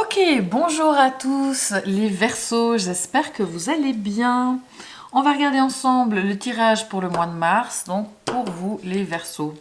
Ok, bonjour à tous les Verseaux, j'espère que vous allez bien. On va regarder ensemble le tirage pour le mois de mars, donc pour vous les Verseaux.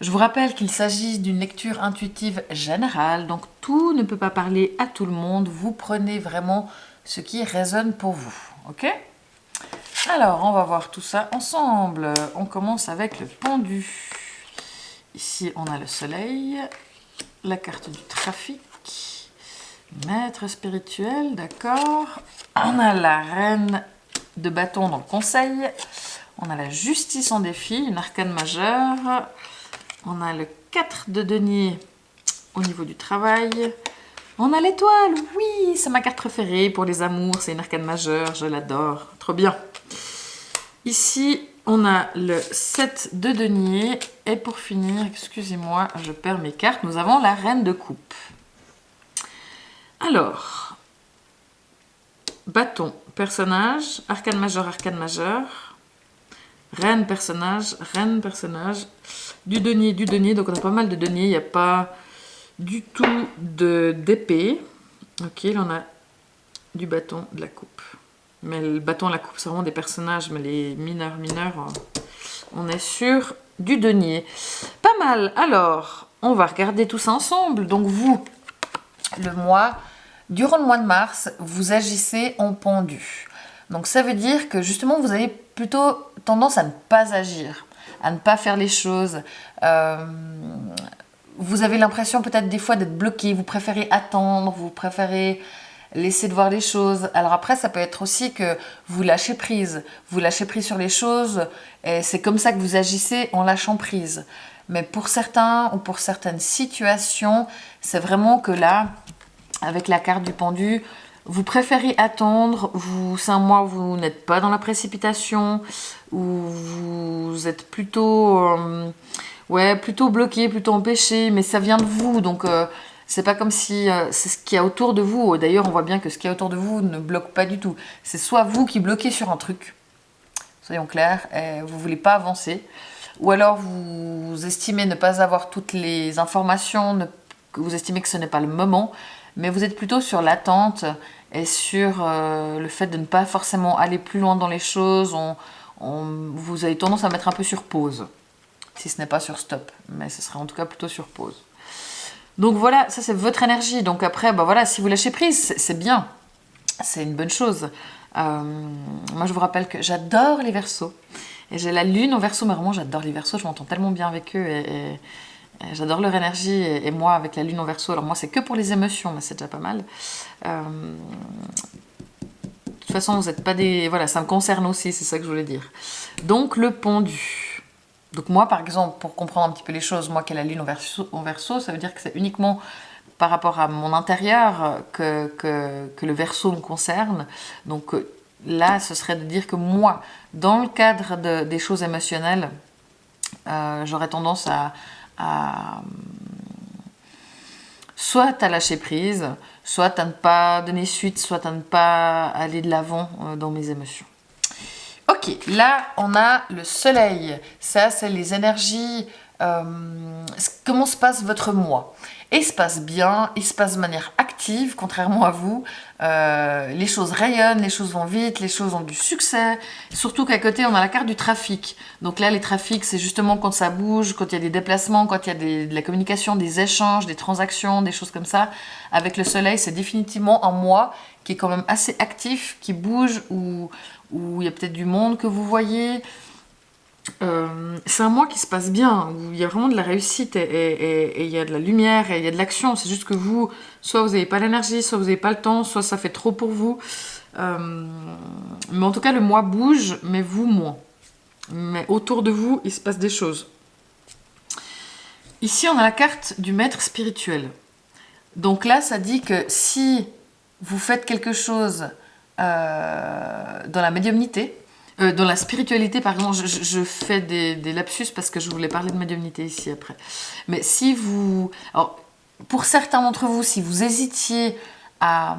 Je vous rappelle qu'il s'agit d'une lecture intuitive générale, donc tout ne peut pas parler à tout le monde. Vous prenez vraiment ce qui résonne pour vous, ok? Alors, on va voir tout ça ensemble. On commence avec le pendu. Ici, on a le soleil, la carte du trafic, maître spirituel, d'accord. On a la reine de bâton dans le conseil. On a la justice en défi, une arcane majeure. On a le 4 de denier au niveau du travail. On a l'étoile, oui, c'est ma carte préférée pour les amours. C'est une arcane majeure, je l'adore. Trop bien. Ici, on a le 7 de denier. Et pour finir, excusez-moi, je perds mes cartes. Nous avons la reine de coupe. Alors, bâton, personnage, arcane majeur, reine, personnage, du denier, donc on a pas mal de deniers, il n'y a pas du tout d'épée. Ok, là on a du bâton, de la coupe. Mais le bâton, la coupe, c'est vraiment des personnages, mais les mineurs, on est sur du denier. Pas mal, alors, on va regarder tout ça ensemble. Donc vous, durant le mois de mars, vous agissez en pendu. Donc ça veut dire que justement, vous avez plutôt tendance à ne pas agir, à ne pas faire les choses. Vous avez l'impression peut-être des fois d'être bloqué, vous préférez attendre, vous préférez laisser de voir les choses. Alors après, ça peut être aussi que vous lâchez prise sur les choses, et c'est comme ça que vous agissez en lâchant prise. Mais pour certains ou pour certaines situations, c'est vraiment que là, avec la carte du pendu, vous préférez attendre, c'est un mois où vous n'êtes pas dans la précipitation, où vous êtes plutôt, plutôt bloqué, plutôt empêché, mais ça vient de vous, donc c'est pas comme si c'est ce qu'il y a autour de vous. D'ailleurs, on voit bien que ce qu'il y a autour de vous ne bloque pas du tout. C'est soit vous qui bloquez sur un truc, soyons clairs, et vous voulez pas avancer, ou alors vous estimez ne pas avoir toutes les informations, vous estimez que ce n'est pas le moment, mais vous êtes plutôt sur l'attente et sur le fait de ne pas forcément aller plus loin dans les choses. Vous avez tendance à mettre un peu sur pause, si ce n'est pas sur stop, mais ce serait en tout cas plutôt sur pause. Donc voilà, ça c'est votre énergie. Donc après, si vous lâchez prise, c'est bien, c'est une bonne chose. Moi je vous rappelle que j'adore les Verseaux, et j'ai la lune en Verseau, mais vraiment j'adore les Verseaux, je m'entends tellement bien avec eux, et j'adore leur énergie, et moi avec la lune en Verseau, alors moi c'est que pour les émotions, mais c'est déjà pas mal. De toute façon, vous n'êtes pas des... Voilà, ça me concerne aussi, c'est ça que je voulais dire. Donc le pendu. Donc moi par exemple, pour comprendre un petit peu les choses, moi qui ai la lune en Verseau, ça veut dire que c'est uniquement par rapport à mon intérieur que le Verseau me concerne. Donc là, ce serait de dire que moi, dans le cadre des choses émotionnelles, j'aurais tendance à soit à lâcher prise, soit à ne pas donner suite, soit à ne pas aller de l'avant dans mes émotions. Ok, là on a le soleil. Ça, c'est les énergies. Comment se passe votre mois? Et il se passe bien, il se passe de manière active, contrairement à vous. Les choses rayonnent, les choses vont vite, les choses ont du succès. Surtout qu'à côté, on a la carte du trafic. Donc là, les trafics, c'est justement quand ça bouge, quand il y a des déplacements, quand il y a de la communication, des échanges, des transactions, des choses comme ça. Avec le soleil, c'est définitivement un mois qui est quand même assez actif, qui bouge, où il y a peut-être du monde que vous voyez. C'est un mois qui se passe bien, où il y a vraiment de la réussite, et il y a de la lumière, et il y a de l'action. C'est juste que vous, soit vous n'avez pas l'énergie, soit vous n'avez pas le temps, soit ça fait trop pour vous. Mais en tout cas, le mois bouge, mais vous moins. Mais autour de vous, il se passe des choses. Ici, on a la carte du maître spirituel. Donc là, ça dit que si vous faites quelque chose dans la médiumnité, dans la spiritualité, par exemple, je fais des lapsus parce que je voulais parler de médiumnité ici après. Mais si vous... Alors, pour certains d'entre vous, si vous hésitiez à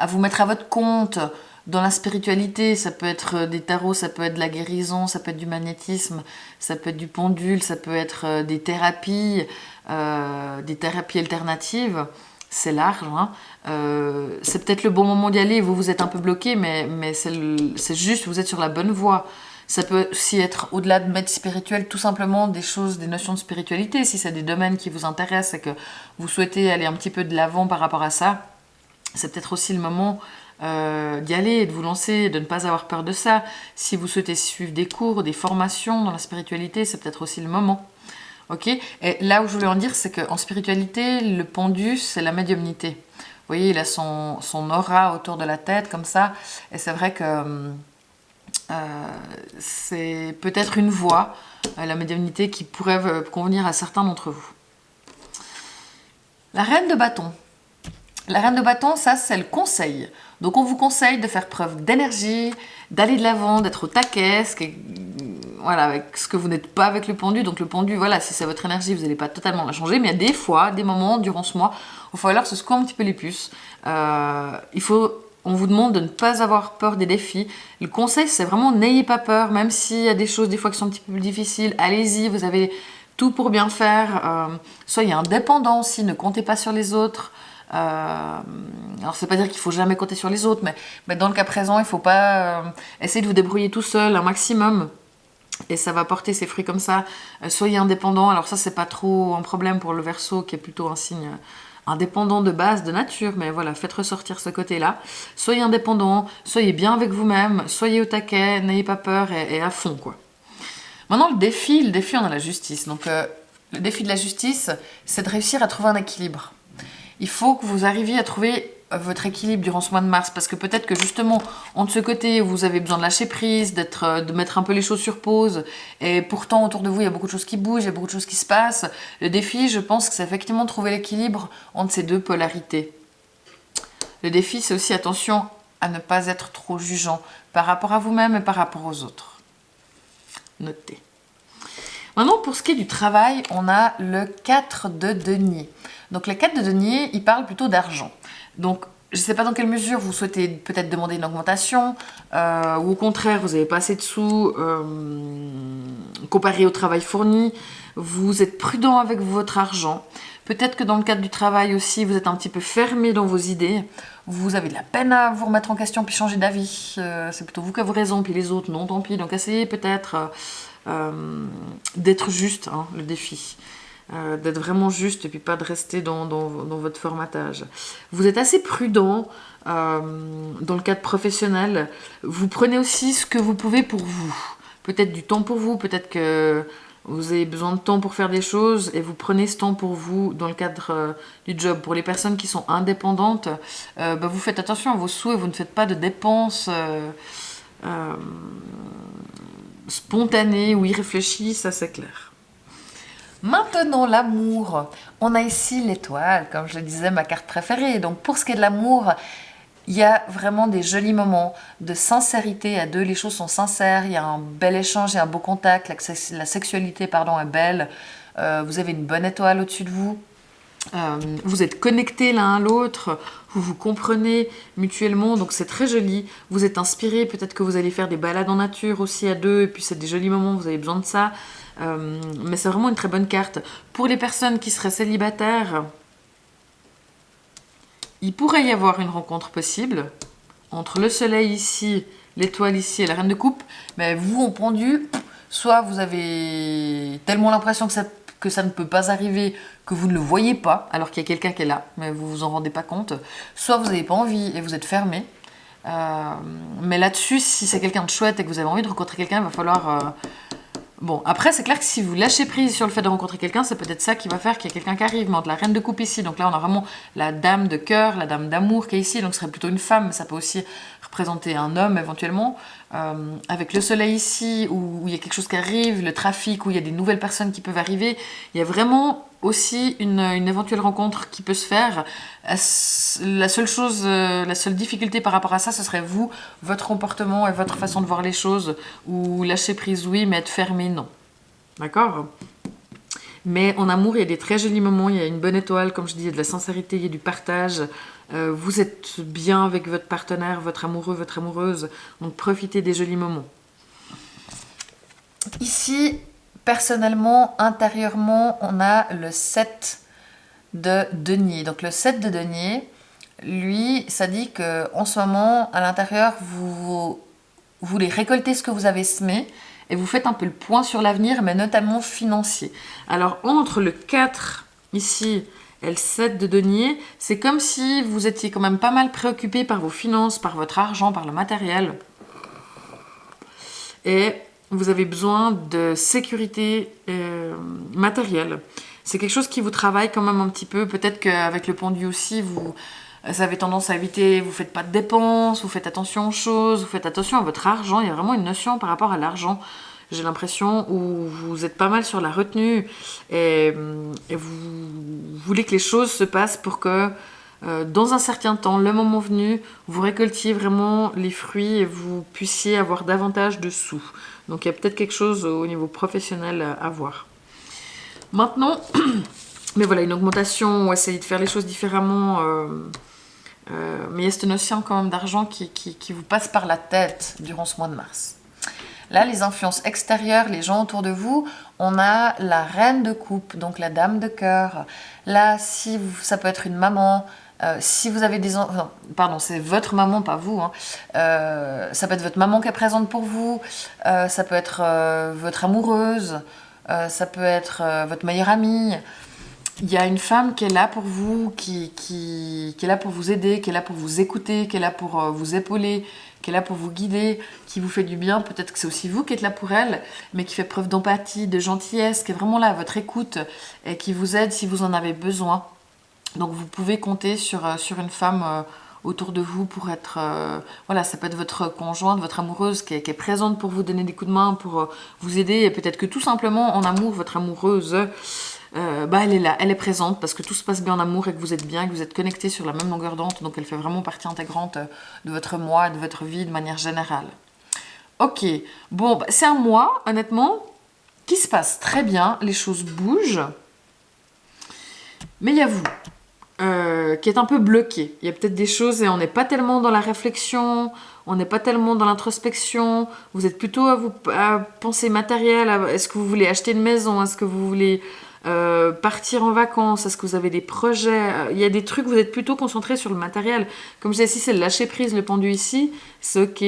vous mettre à votre compte dans la spiritualité, ça peut être des tarots, ça peut être de la guérison, ça peut être du magnétisme, ça peut être du pendule, ça peut être des thérapies alternatives. c'est large, hein. C'est peut-être le bon moment d'y aller, vous êtes un peu bloqué, mais c'est juste, vous êtes sur la bonne voie. Ça peut aussi être au-delà de maître spirituel, tout simplement des choses, des notions de spiritualité. Si c'est des domaines qui vous intéressent et que vous souhaitez aller un petit peu de l'avant par rapport à ça, c'est peut-être aussi le moment d'y aller, de vous lancer, de ne pas avoir peur de ça. Si vous souhaitez suivre des cours, des formations dans la spiritualité, c'est peut-être aussi le moment. Ok. Et là où je voulais en dire, c'est qu'en spiritualité, le pendu, c'est la médiumnité. Vous voyez, il a son aura autour de la tête, comme ça. Et c'est vrai que c'est peut-être une voie, la médiumnité, qui pourrait convenir à certains d'entre vous. La reine de bâton. La reine de bâton, ça, c'est le conseil. Donc, on vous conseille de faire preuve d'énergie, d'aller de l'avant, d'être au taquet, voilà, avec ce que vous n'êtes pas avec le pendu. Donc, le pendu, voilà, si c'est votre énergie, vous n'allez pas totalement la changer. Mais il y a des fois, des moments durant ce mois, il va falloir se secouer un petit peu les puces. On vous demande de ne pas avoir peur des défis. Le conseil, c'est vraiment n'ayez pas peur, même s'il y a des choses des fois qui sont un petit peu plus difficiles. Allez-y, vous avez tout pour bien faire. Soyez indépendant aussi, ne comptez pas sur les autres. Alors c'est pas dire qu'il faut jamais compter sur les autres, mais dans le cas présent, il faut pas essayer de vous débrouiller tout seul un maximum. Et ça va porter ses fruits comme ça. Soyez indépendant. Alors ça, c'est pas trop un problème pour le Verseau, qui est plutôt un signe indépendant de base, de nature, mais voilà, faites ressortir ce côté-là. Soyez indépendant, soyez bien avec vous-même, soyez au taquet, n'ayez pas peur et à fond, quoi. Maintenant, le défi, on a la justice. Donc, le défi de la justice, c'est de réussir à trouver un équilibre. Il faut que vous arriviez à trouver votre équilibre durant ce mois de mars, parce que peut-être que justement, de ce côté, vous avez besoin de lâcher prise, de mettre un peu les choses sur pause, et pourtant, autour de vous, il y a beaucoup de choses qui bougent, il y a beaucoup de choses qui se passent. Le défi, je pense que c'est effectivement de trouver l'équilibre entre ces deux polarités. Le défi, c'est aussi attention à ne pas être trop jugeant par rapport à vous-même et par rapport aux autres. Notez. Maintenant, pour ce qui est du travail, on a le 4 de denier. Donc, le 4 de denier, il parle plutôt d'argent. Donc, je ne sais pas dans quelle mesure vous souhaitez peut-être demander une augmentation, ou au contraire, vous n'avez pas assez de sous comparé au travail fourni. Vous êtes prudent avec votre argent. Peut-être que dans le cadre du travail aussi, vous êtes un petit peu fermé dans vos idées. Vous avez de la peine à vous remettre en question puis changer d'avis. C'est plutôt vous qui avez raison, puis les autres, non, tant pis. Donc, essayez peut-être d'être juste, hein, le défi. D'être vraiment juste et puis pas de rester dans votre formatage. Vous êtes assez prudent dans le cadre professionnel. Vous prenez aussi ce que vous pouvez pour vous. Peut-être du temps pour vous, peut-être que vous avez besoin de temps pour faire des choses et vous prenez ce temps pour vous dans le cadre du job. Pour les personnes qui sont indépendantes, vous faites attention à vos sous et vous ne faites pas de dépenses spontanées ou irréfléchies, ça c'est clair. Maintenant, l'amour. On a ici l'étoile, comme je le disais, ma carte préférée. Donc, pour ce qui est de l'amour, il y a vraiment des jolis moments de sincérité à deux. Les choses sont sincères, il y a un bel échange, il y a un beau contact. La sexualité, est belle. Vous avez une bonne étoile au-dessus de vous. Vous êtes connectés l'un à l'autre, vous vous comprenez mutuellement, donc c'est très joli. Vous êtes inspirés, peut-être que vous allez faire des balades en nature aussi à deux, et puis c'est des jolis moments, vous avez besoin de ça. Mais c'est vraiment une très bonne carte. Pour les personnes qui seraient célibataires, il pourrait y avoir une rencontre possible entre le soleil ici, l'étoile ici et la reine de coupe. Mais vous, en pendu, soit vous avez tellement l'impression que ça ne peut pas arriver, que vous ne le voyez pas, alors qu'il y a quelqu'un qui est là, mais vous vous en rendez pas compte. Soit vous n'avez pas envie et vous êtes fermé. Mais là-dessus, si c'est quelqu'un de chouette et que vous avez envie de rencontrer quelqu'un, il va falloir... Bon, après, c'est clair que si vous lâchez prise sur le fait de rencontrer quelqu'un, c'est peut-être ça qui va faire qu'il y a quelqu'un qui arrive. Mais entre la reine de coupe ici, donc là, on a vraiment la dame de cœur, la dame d'amour qui est ici, donc ce serait plutôt une femme, mais ça peut aussi représenter un homme éventuellement. Avec le soleil ici, où il y a quelque chose qui arrive, le trafic, où il y a des nouvelles personnes qui peuvent arriver, il y a vraiment aussi une éventuelle rencontre qui peut se faire. La seule difficulté par rapport à ça, ce serait vous, votre comportement et votre façon de voir les choses, ou lâcher prise, oui, mais être fermé, non. D'accord ? Mais en amour, il y a des très jolis moments, il y a une bonne étoile, comme je dis, il y a de la sincérité, il y a du partage. Vous êtes bien avec votre partenaire, votre amoureux, votre amoureuse, donc profitez des jolis moments. Ici, personnellement, intérieurement, on a le 7 de denier. Donc le 7 de denier, lui, ça dit que en ce moment, à l'intérieur, vous voulez récolter ce que vous avez semé et vous faites un peu le point sur l'avenir, mais notamment financier. Alors entre le 4 ici et le 7 de denier, c'est comme si vous étiez quand même pas mal préoccupé par vos finances, par votre argent, par le matériel. Et vous avez besoin de sécurité matérielle. C'est quelque chose qui vous travaille quand même un petit peu. Peut-être qu'avec le pendu aussi, vous avez tendance à éviter, vous ne faites pas de dépenses, vous faites attention aux choses, vous faites attention à votre argent. Il y a vraiment une notion par rapport à l'argent, j'ai l'impression, où vous êtes pas mal sur la retenue et vous voulez que les choses se passent pour que dans un certain temps, le moment venu, vous récoltiez vraiment les fruits et vous puissiez avoir davantage de sous. Donc il y a peut-être quelque chose au niveau professionnel à voir. Maintenant, mais voilà, une augmentation, ou essayer de faire les choses différemment, mais il y a cette notion quand même d'argent qui vous passe par la tête durant ce mois de mars. Là, les influences extérieures, les gens autour de vous, on a la reine de coupe, donc la dame de cœur. Là, ça peut être une maman, si vous avez des enfants, pardon, c'est votre maman, pas vous, hein. Ça peut être votre maman qui est présente pour vous, ça peut être votre amoureuse, ça peut être votre meilleure amie. Il y a une femme qui est là pour vous, qui est là pour vous aider, qui est là pour vous écouter, qui est là pour vous épauler, qui est là pour vous guider, qui vous fait du bien. Peut-être que c'est aussi vous qui êtes là pour elle, mais qui fait preuve d'empathie, de gentillesse, qui est vraiment là à votre écoute et qui vous aide si vous en avez besoin. Donc vous pouvez compter sur une femme autour de vous pour être... voilà, ça peut être votre conjointe, votre amoureuse qui est présente pour vous donner des coups de main, pour vous aider. Et peut-être que tout simplement, en amour, votre amoureuse... elle est là, elle est présente parce que tout se passe bien en amour et que vous êtes bien, que vous êtes connectés sur la même longueur d'onde, donc elle fait vraiment partie intégrante de votre moi, de votre vie de manière générale. Ok, bon, c'est un mois, honnêtement, qui se passe très bien, les choses bougent, mais il y a vous qui est un peu bloqué. Il y a peut-être des choses et on n'est pas tellement dans la réflexion, on n'est pas tellement dans l'introspection, vous êtes plutôt à penser matériel, est-ce que vous voulez acheter une maison, est-ce que vous voulez... partir en vacances, est-ce que vous avez des projets, il y a des trucs, vous êtes plutôt concentré sur le matériel. Comme je disais, si c'est le lâcher prise, le pendu ici, c'est ok.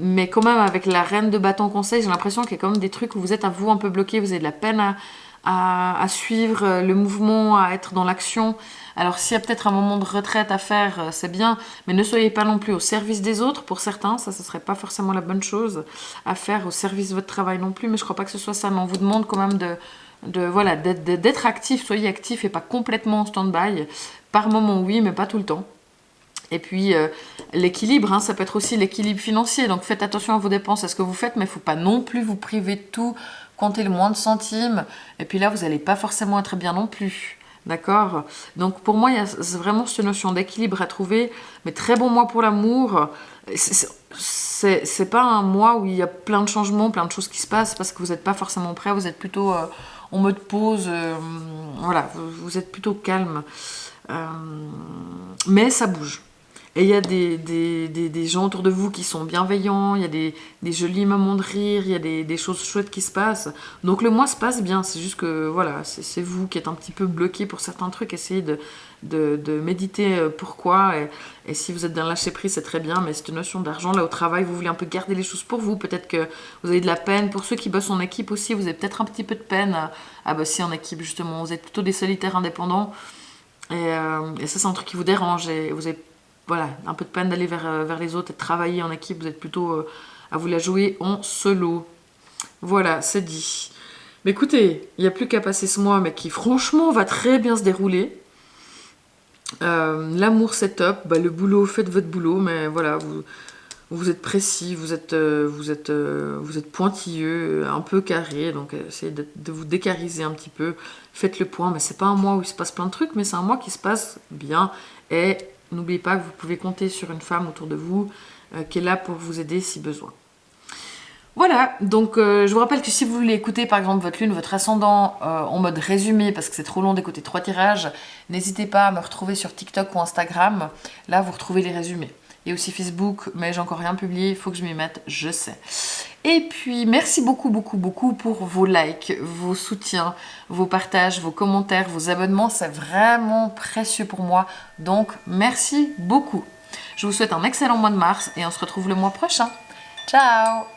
Mais quand même, avec la reine de bâton conseil, j'ai l'impression qu'il y a quand même des trucs où vous êtes à vous un peu bloqué, vous avez de la peine à suivre le mouvement, à être dans l'action. Alors s'il y a peut-être un moment de retraite à faire, c'est bien, mais ne soyez pas non plus au service des autres. Pour certains, ça ne serait pas forcément la bonne chose à faire, au service de votre travail non plus, mais je ne crois pas que ce soit ça. Mais on vous demande quand même d'être actif, soyez actif et pas complètement en stand-by. Par moment oui, mais pas tout le temps. Et puis l'équilibre, hein, ça peut être aussi l'équilibre financier, donc faites attention à vos dépenses, à ce que vous faites, mais il ne faut pas non plus vous priver de tout, compter le moins de centimes, et puis là vous n'allez pas forcément être bien non plus. D'accord? Donc pour moi, il y a vraiment cette notion d'équilibre à trouver, mais très bon mois pour l'amour. C'est pas un mois où il y a plein de changements, plein de choses qui se passent, parce que vous n'êtes pas forcément prêt, vous êtes plutôt en mode pause, voilà, vous êtes plutôt calme. Mais ça bouge. Et il y a des gens autour de vous qui sont bienveillants, il y a des jolis moments de rire, il y a des choses chouettes qui se passent. Donc le mois se passe bien, c'est juste que voilà, c'est vous qui êtes un petit peu bloqué pour certains trucs, essayez de méditer pourquoi. Et si vous êtes dans le lâcher prise, c'est très bien, mais cette notion d'argent, là au travail, vous voulez un peu garder les choses pour vous. Peut-être que vous avez de la peine. Pour ceux qui bossent en équipe aussi, vous avez peut-être un petit peu de peine à bosser en équipe justement. Vous êtes plutôt des solitaires indépendants. Et ça, c'est un truc qui vous dérange. Et vous avez voilà, un peu de peine d'aller vers les autres et de travailler en équipe. Vous êtes plutôt à vous la jouer en solo. Voilà, c'est dit. Mais écoutez, il n'y a plus qu'à passer ce mois, mais qui franchement va très bien se dérouler. L'amour, c'est top. Le boulot, faites votre boulot, mais voilà, vous êtes précis, vous êtes pointilleux, un peu carré, donc essayez de vous décariser un petit peu. Faites le point, mais c'est pas un mois où il se passe plein de trucs, mais c'est un mois qui se passe bien. Et n'oubliez pas que vous pouvez compter sur une femme autour de vous qui est là pour vous aider si besoin. Voilà, donc je vous rappelle que si vous voulez écouter par exemple votre lune, votre ascendant en mode résumé, parce que c'est trop long d'écouter 3 tirages, n'hésitez pas à me retrouver sur TikTok ou Instagram. Là, vous retrouvez les résumés. Et aussi Facebook, mais j'ai encore rien publié, il faut que je m'y mette, je sais. Et puis, merci beaucoup, beaucoup, beaucoup pour vos likes, vos soutiens, vos partages, vos commentaires, vos abonnements. C'est vraiment précieux pour moi. Donc, merci beaucoup. Je vous souhaite un excellent mois de mars et on se retrouve le mois prochain. Ciao!